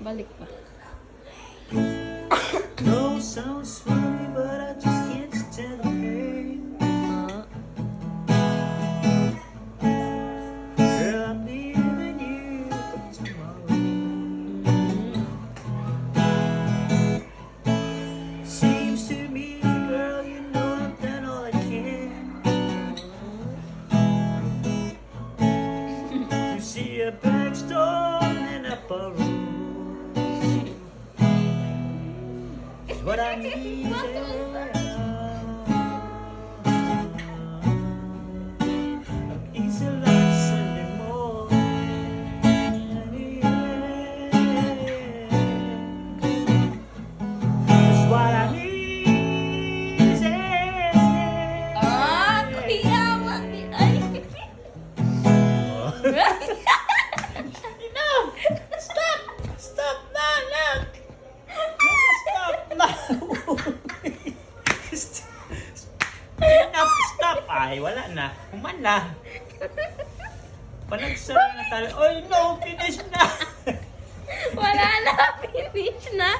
Balik pa. No, sounds funny, but I just can't stand the pain. Girl, I'm leaving you for tomorrow. Seems to me, girl, you know I've done all I can. You see a bag storm and a room. What I need is easy like Sunday morning. That's what I need is Kuya, bakit? Ay. Enough! Stop! Stop na! Look! Stop na! Enough! Stop! Ay, wala na. Kuman na. Panagsara na tayo. Oy, no! Finish na! Wala na, finish na.